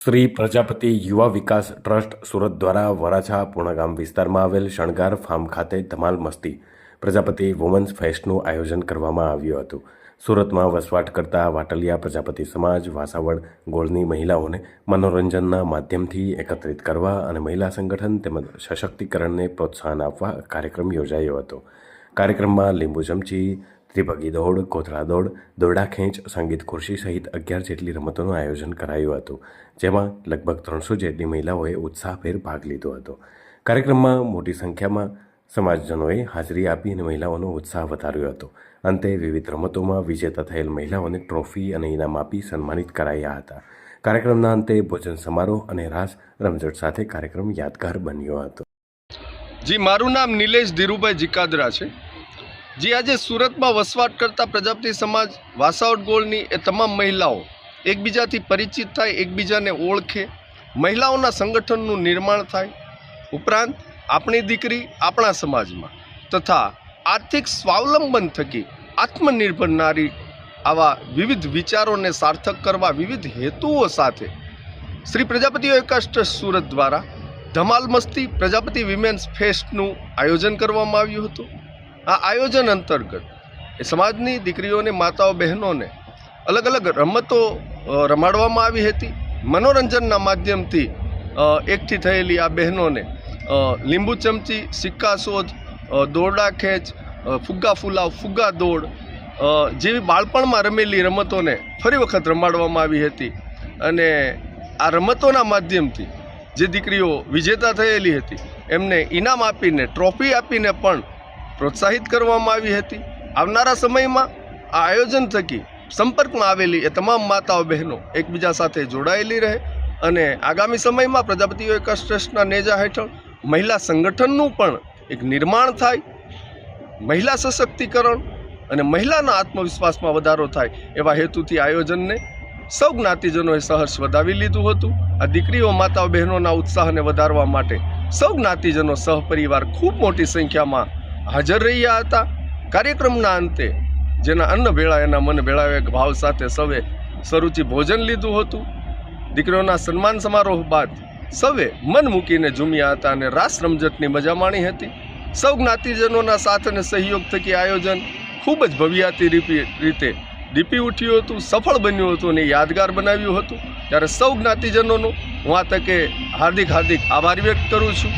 શ્રી પ્રજાપતિ યુવા વિકાસ ટ્રસ્ટ સુરત દ્વારા વરાછા પૂર્ણગામ વિસ્તારમાં આવેલ શણગાર ફાર્મ ખાતે ધમાલ મસ્તી પ્રજાપતિ વુમન્સ ફેસ્ટનું આયોજન કરવામાં આવ્યું હતું। સુરતમાં વસવાટ કરતા વાટલિયા પ્રજાપતિ સમાજ વાસાવડ ગોળની મહિલાઓને મનોરંજનના માધ્યમથી એકત્રિત કરવા અને મહિલા સંગઠન તેમજ સશક્તિકરણને પ્રોત્સાહન આપવા કાર્યક્રમ યોજાયો હતો। કાર્યક્રમમાં લીંબુ ચમચી, ત્રિપગી દોડ, કોથળા દોડ, દોરડા ખેંચ, સંગીત ખુરશી સહિત 11 જેટલી રમતોનું આયોજન કરાયું હતું, જેમાં લગભગ 300 જેટલી મહિલાઓએ ઉત્સાહભેર ભાગ લીધો હતો। કાર્યક્રમમાં મોટી સંખ્યામાં સમાજજનોએ હાજરી આપી અને મહિલાઓનો ઉત્સાહ વધાર્યો હતો। અંતે વિવિધ રમતોમાં વિજેતા થયેલ મહિલાઓને ટ્રોફી અને ઇનામ આપી સન્માનિત કરાયા હતા। કાર્યક્રમના અંતે ભોજન સમારોહ અને રાસ રમઝટ સાથે કાર્યક્રમ યાદગાર બન્યો હતો। જી, મારું નામ નિલેશ ધીરુભાઈ જીકાદરા છે। જી, આજે સુરતમાં વસવાટ કરતા પ્રજાપતિ સમાજ વાસાવડ ગોળની એ તમામ મહિલાઓ એકબીજાથી પરિચિત થાય, એકબીજાને ઓળખે, મહિલાઓના સંગઠનનું નિર્માણ થાય, ઉપરાંત આપણી દીકરી આપણા સમાજમાં તથા આર્થિક સ્વાવલંબન થકી આત્મનિર્ભર નારી આવા વિવિધ વિચારોને સાર્થક કરવા વિવિધ હેતુઓ સાથે શ્રી પ્રજાપતિ યુવા વિકાસ ટ્રસ્ટ સુરત દ્વારા ધમાલ મસ્તી પ્રજાપતિ વિમેન્સ ફેસ્ટનું આયોજન કરવામાં આવ્યું હતું। આ આયોજન અંતર્ગત એ સમાજની દીકરીઓને, માતાઓ, બહેનોને અલગ અલગ રમતો રમાડવામાં આવી હતી। મનોરંજનના માધ્યમથી એકઠી થયેલી આ બહેનોને લીંબુ ચમચી, સિક્કા શોધ, દોરડા ખેંચ, ફુગ્ગા ફુલાવ, ફુગ્ગા દોડ જેવી બાળપણમાં રમેલી રમતોને ફરી વખત રમાડવામાં આવી હતી અને આ રમતોના માધ્યમથી જે દીકરીઓ વિજેતા થયેલી હતી એમને ઇનામ આપીને, ટ્રોફી આપીને પણ પ્રોત્સાહિત કરવામાં આવી હતી। આવનારા સમયમાં આ આયોજન થકી સંપર્કમાં આવેલી એ તમામ માતાઓ બહેનો એકબીજા સાથે જોડાયેલી રહે અને આગામી સમયમાં પ્રજાપતિ યુવા વિકાસ ટ્રસ્ટના નેજા હેઠળ મહિલા સંગઠનનું પણ એક નિર્માણ થાય, મહિલા સશક્તિકરણ અને મહિલાના આત્મવિશ્વાસમાં વધારો થાય એવા હેતુથી આયોજનને સૌ જ્ઞાતિજનોએ સહર્ષ વધાવી લીધું હતું। આ દીકરીઓ, માતાઓ, બહેનોના ઉત્સાહને વધારવા માટે સૌ જ્ઞાતિજનો સહપરિવાર ખૂબ મોટી સંખ્યામાં હાજર રહ્યા હતા। કાર્યક્રમના અંતે જેના અન્ન ભેળા એના મન ભેળાવે ભાવ સાથે સૌએ સરુચિ ભોજન લીધું હતું। દીકરીઓના સન્માન સમારોહ બાદ સૌએ મન મૂકીને ઝૂમ્યા હતા અને રાસ રમઝટની મજા માણી હતી। સૌ જ્ઞાતિજનોના સાથ અને સહયોગ થકી આયોજન ખૂબ જ ભવ્યાતી રીતે દીપી ઉઠ્યું હતું, સફળ બન્યું હતું અને યાદગાર બનાવ્યું હતું। ત્યારે સૌ જ્ઞાતિજનોનો હું આ તકે હાર્દિક આભાર વ્યક્ત કરું છું।